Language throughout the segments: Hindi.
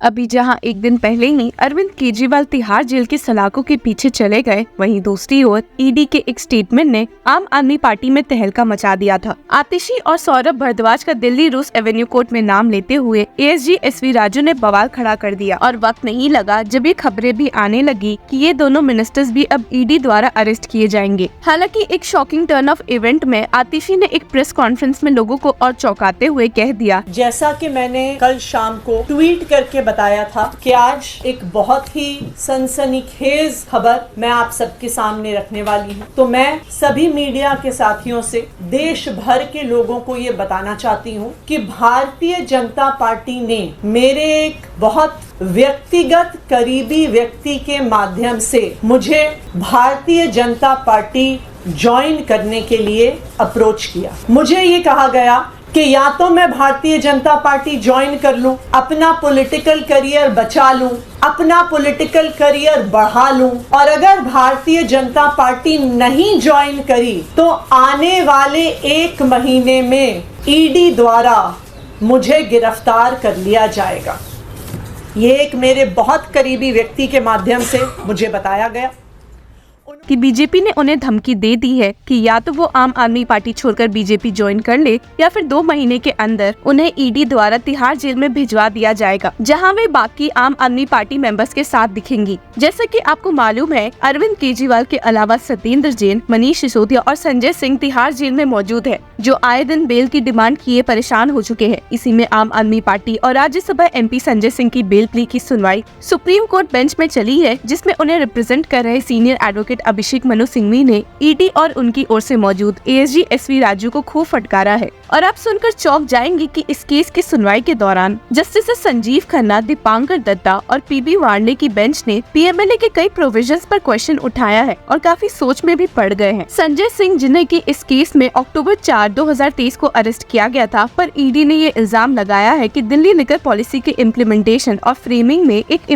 अभी जहां एक दिन पहले ही अरविंद केजरीवाल तिहाड़ जेल की सलाखों के पीछे चले गए, वहीं दूसरी ओर ईडी के एक स्टेटमेंट ने आम आदमी पार्टी में तहलका मचा दिया था। आतिशी और सौरभ भारद्वाज का दिल्ली रूस एवेन्यू कोर्ट में नाम लेते हुए एएसजी एसवी राजू ने बवाल खड़ा कर दिया और वक्त नहीं लगा जब ये खबरें भी आने लगी कि ये दोनों मिनिस्टर्स भी अब ईडी द्वारा अरेस्ट किए जाएंगे। हालांकि एक शॉकिंग टर्न ऑफ इवेंट में आतिशी ने एक प्रेस कॉन्फ्रेंस में लोगों को और चौंकाते हुए कह दिया, जैसा कि मैंने कल शाम को ट्वीट करके बताया था कि आज एक बहुत ही सनसनीखेज खबर मैं आप सबके सामने रखने वाली हूँ। तो मैं सभी मीडिया के साथियों से देश भर के लोगों को ये बताना चाहती हूँ कि भारतीय जनता पार्टी ने मेरे एक बहुत व्यक्तिगत करीबी व्यक्ति के माध्यम से मुझे भारतीय जनता पार्टी ज्वाइन करने के लिए अप्रोच किया। मुझे ये कहा गया कि या तो मैं भारतीय जनता पार्टी ज्वाइन कर लूं, अपना पॉलिटिकल करियर बचा लूं, अपना पॉलिटिकल करियर बढ़ा लूं, और अगर भारतीय जनता पार्टी नहीं ज्वाइन करी तो आने वाले 1 महीने में ईडी द्वारा मुझे गिरफ्तार कर लिया जाएगा। ये एक मेरे बहुत करीबी व्यक्ति के माध्यम से मुझे बताया गया कि बीजेपी ने उन्हें धमकी दे दी है कि या तो वो आम आदमी पार्टी छोड़कर बीजेपी ज्वाइन कर ले या फिर 2 महीने के अंदर उन्हें ईडी द्वारा तिहाड़ जेल में भिजवा दिया जाएगा, जहां वे बाकी आम आदमी पार्टी मेंबर्स के साथ दिखेंगी। जैसा कि आपको मालूम है, अरविंद केजरीवाल के अलावा सत्येंद्र जैन, मनीष सिसोदिया और संजय सिंह तिहाड़ जेल में मौजूद है, जो आए दिन बेल की डिमांड किए परेशान हो चुके हैं। इसी में आम आदमी पार्टी और राज्यसभा MP संजय सिंह की बेल प्ली की सुनवाई सुप्रीम कोर्ट बेंच में चली है, जिसमें उन्हें रिप्रेजेंट कर रहे सीनियर एडवोकेट अभिषेक मनु सिंघवी ने ईडी और उनकी ओर से मौजूद एएसजी एसवी राजू को खूब फटकारा है। और आप सुनकर चौंक जाएंगे कि इस केस की सुनवाई के दौरान जस्टिस संजीव खन्ना, दीपांकर दत्ता और पीबी वार्ले की बेंच ने पीएमएलए के कई प्रोविजंस पर क्वेश्चन उठाया है और काफी सोच में भी पड़ गए हैं। संजय सिंह, जिन्हें की इस केस में अक्टूबर 4, 2023 को अरेस्ट किया गया था, पर ईडी ने ये इल्जाम लगाया है कि दिल्ली लिकर पॉलिसी के इम्प्लीमेंटेशन और फ्रेमिंग में एक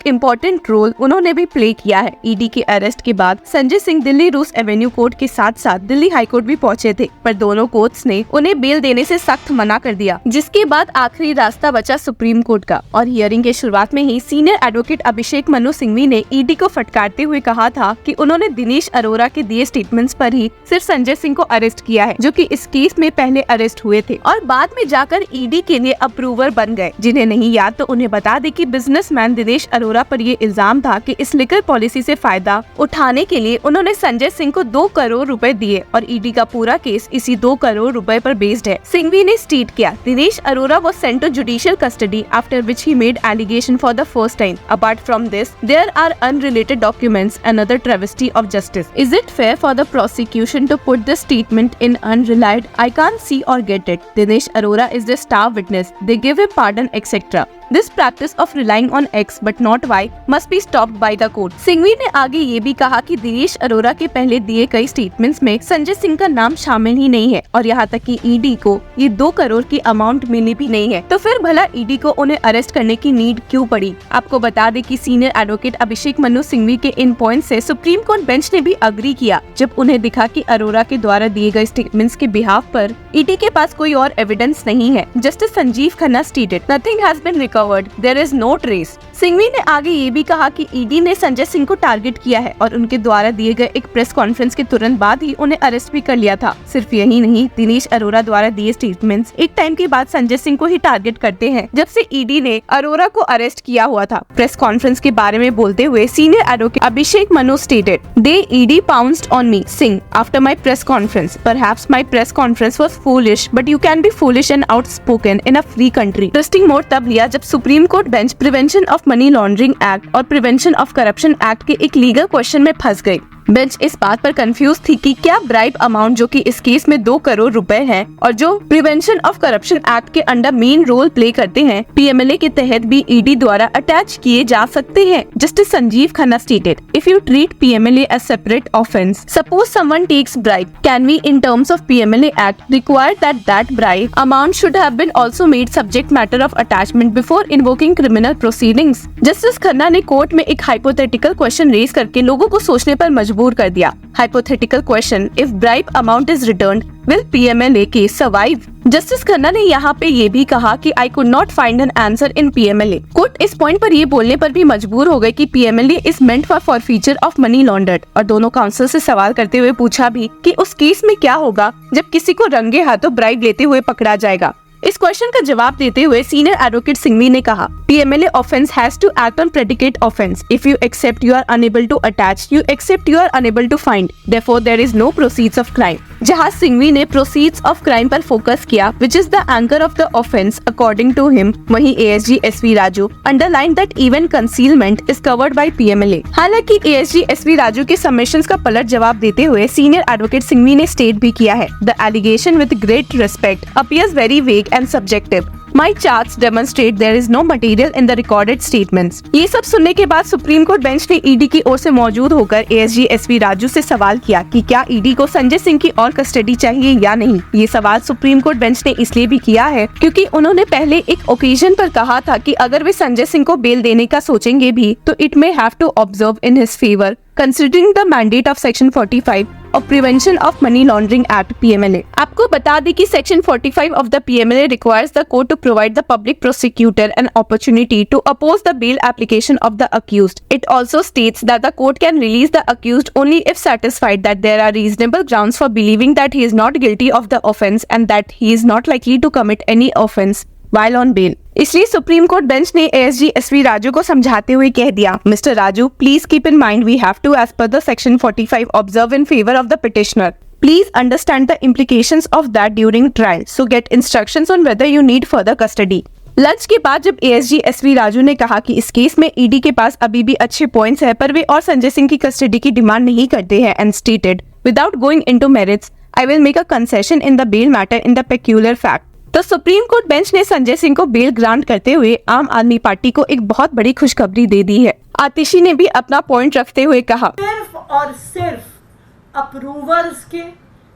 इम्पोर्टेंट रोल उन्होंने भी प्ले किया है। ईडी के अरेस्ट के बाद संजय सिंह दिल्ली रूस एवेन्यू कोर्ट के साथ साथ दिल्ली हाई कोर्ट भी पहुंचे थे, पर दोनों कोर्ट्स ने उन्हें बेल देने से सख्त मना कर दिया, जिसके बाद आखिरी रास्ता बचा सुप्रीम कोर्ट का। और हियरिंग के शुरुआत में ही सीनियर एडवोकेट अभिषेक मनु सिंघवी ने ईडी को फटकारते हुए कहा था कि उन्होंने दिनेश अरोड़ा के दिए स्टेटमेंट्स पर ही सिर्फ संजय सिंह को अरेस्ट किया है, जो कि इस केस में पहले अरेस्ट हुए थे और बाद में जाकर ईडी के लिए अप्रूवर बन गए। जिन्हें नहीं याद तो उन्हें बता दे कि बिजनेसमैन दिनेश अरोड़ा पर ये इल्जाम था कि इस लिकर पॉलिसी से फायदा उठाने के लिए उन्होंने संजय सिंह को 2 करोड़ रुपए दिए और ईडी का पूरा केस इसी 2 करोड़ रुपए पर बेस्ड है। सिंघवी ने स्टेट किया, Dinesh Arora was sent to judicial custody after which he made allegation for the first time. Apart from this, there are unrelated documents, another travesty of justice. Is it fair for the prosecution to put this statement in unrelied? I can't see or get it. Dinesh Arora is the star witness. They give him pardon, etc. This practice of relying on X but not Y must be stopped by the court. Singhvi ने आगे ये भी कहा कि दिनेश अरोड़ा के पहले दिए कई स्टेटमेंट्स में संजय सिंह का नाम शामिल ही नहीं है और यहाँ तक कि ईडी को ये 2 करोड़ की अमाउंट मिली भी नहीं है, तो फिर भला ईडी को उन्हें अरेस्ट करने की नीड क्यों पड़ी। आपको बता दें कि सीनियर एडवोकेट अभिषेक मनु सिंघवी के इन पॉइंट से सुप्रीम कोर्ट बेंच ने भी अग्री किया, जब उन्हें दिखा कि अरोड़ा के द्वारा दिए गए स्टेटमेंट्स के बिहाफ पर ईडी के पास कोई और एविडेंस नहीं है। Justice Sanjiv Khanna stated, nothing has been recovered, there is no trace. Singhvi ने आगे ये भी कहा कि ईडी ने संजय सिंह को टारगेट किया है और उनके द्वारा दिए गए एक प्रेस कॉन्फ्रेंस के तुरंत बाद ही उन्हें अरेस्ट भी कर लिया था। सिर्फ यही नहीं, दिनेश अरोड़ा द्वारा दिए स्टेटमेंट्स एक टाइम के बाद संजय सिंह को ही टारगेट करते हैं, जब से ईडी ने अरोड़ा को अरेस्ट किया हुआ था। प्रेस कॉन्फ्रेंस के बारे में बोलते हुए senior advocate Abhishek Manu stated, they ED pounced on me, Singh, after my press conference. Perhaps my press conference was foolish, but you can be foolish and outspoken in a free country. Interesting mode तब लिया जब supreme court bench prevention of money laundering act और प्रिवेंशन ऑफ करप्शन एक्ट के एक लीगल क्वेश्चन में फंस गई। बेंच इस बात पर कंफ्यूज थी कि क्या ब्राइब अमाउंट, जो कि इस केस में 2 करोड़ रुपए है और जो प्रिवेंशन ऑफ करप्शन एक्ट के अंडर मेन रोल प्ले करते हैं, पीएमएलए के तहत भी ईडी द्वारा अटैच किए जा सकते हैं। Justice Sanjiv Khanna stated, if you treat PMLA as separate offence, suppose someone takes bribe, can we in terms of PMLA act require that bribe amount should have been also made subject matter of attachment before invoking criminal proceedings. Justice Khanna ने कोर्ट में एक हाइपोथेटिकल क्वेश्चन रेज करके लोगों को सोचने पर मजबूर कर दिया। Hypothetical question: if bribe amount is returned, Will PMLA case survive? Justice Khanna ने यहाँ पे ये भी कहा कि I could not find an answer in PMLA. Court इस पॉइंट पर ये बोलने पर भी मजबूर हो गए कि PMLA is meant for forfeiture of money laundered, और दोनों काउंसिल से सवाल करते हुए पूछा भी कि उस केस में क्या होगा जब किसी को रंगे हाथों ब्राइब लेते हुए पकड़ा जाएगा। इस क्वेश्चन का जवाब देते हुए सीनियर एडवोकेट सिंघवी ने कहा, PMLA offense has to act on predicate offense. If you accept you are unable to attach, you accept you are unable to find. Therefore, there is no proceeds of crime. जहाँ सिंघवी ने proceeds of crime पर फोकस किया, which is the anchor of the offense according to him, वहीं ASG SV Raju underlined that even concealment is covered by PMLA. हालांकि ASG SV राजू के सबमिशंस का पलट जवाब देते हुए सीनियर एडवोकेट सिंघवी ने स्टेट भी किया है, The allegation with great respect appears very vague and subjective. My charts demonstrate there is no material in the recorded statements. ये सब सुनने के बाद सुप्रीम कोर्ट बेंच ने ईडी की ओर से मौजूद होकर ASG SV राजू से सवाल किया कि क्या ईडी को संजय सिंह की और कस्टडी चाहिए या नहीं। ये सवाल सुप्रीम कोर्ट बेंच ने इसलिए भी किया है क्योंकि उन्होंने पहले एक ओकेजन पर कहा था कि अगर वे संजय सिंह को बेल देने का सोचेंगे भी तो it may have to observe in his favour considering the mandate of section 45 of Prevention of Money Laundering Act PMLA. आपको बता दें कि section 45 of the PMLA requires the court to provide the public prosecutor an opportunity to oppose the bail application of the accused. It also states that the court can release the accused only if satisfied that there are reasonable grounds for believing that he is not guilty of the offence and that he is not likely to commit any offence while on bail. इसलिए सुप्रीम कोर्ट बेंच ने ASG SV राजू को समझाते हुए कह दिया, mister Raju, please keep in mind we have to as per the section 45 observe in favour of the petitioner. Please understand the implications of that during trial. So get instructions on whether you need further custody. Lunch के बाद जब ASG SV राजू ने कहा कि इस केस में ईडी के पास अभी भी अच्छे पॉइंट्स है पर वे और संजय सिंह की कस्टडी की डिमांड नहीं करते हैं and stated without going into merits I will make a concession in the bail matter in the peculiar fact. तो सुप्रीम कोर्ट बेंच ने संजय सिंह को बेल ग्रांट करते हुए आम आदमी पार्टी को एक बहुत बड़ी खुशखबरी दे दी है. आतिशी ने भी अपना पॉइंट रखते हुए कहा, सिर्फ और सिर्फ अप्रूवर्स के,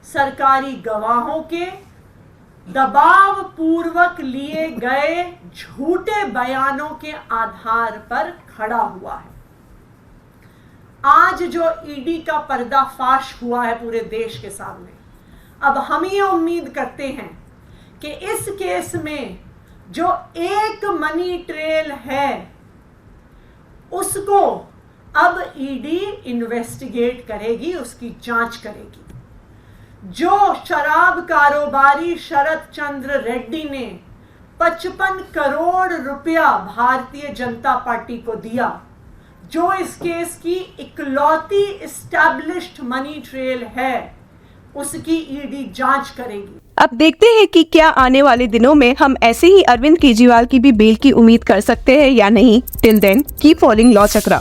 सरकारी गवाहों के दबाव पूर्वक लिए गए झूठे बयानों के आधार पर खड़ा हुआ है. आज जो ईडी का पर्दाफाश हुआ है पूरे देश के सामने, अब हम ये उम्मीद करते हैं कि इस केस में जो एक मनी ट्रेल है उसको अब ईडी इन्वेस्टिगेट करेगी, उसकी जांच करेगी. जो शराब कारोबारी शरद चंद्र रेड्डी ने 55 करोड़ रुपया भारतीय जनता पार्टी को दिया, जो इस केस की इकलौती एस्टैब्लिश्ड मनी ट्रेल है, उसकी ईडी जांच करेगी. अब देखते हैं कि क्या आने वाले दिनों में हम ऐसे ही अरविंद केजरीवाल की भी बेल की उम्मीद कर सकते हैं या नहीं. Till then keep following Law चक्रा.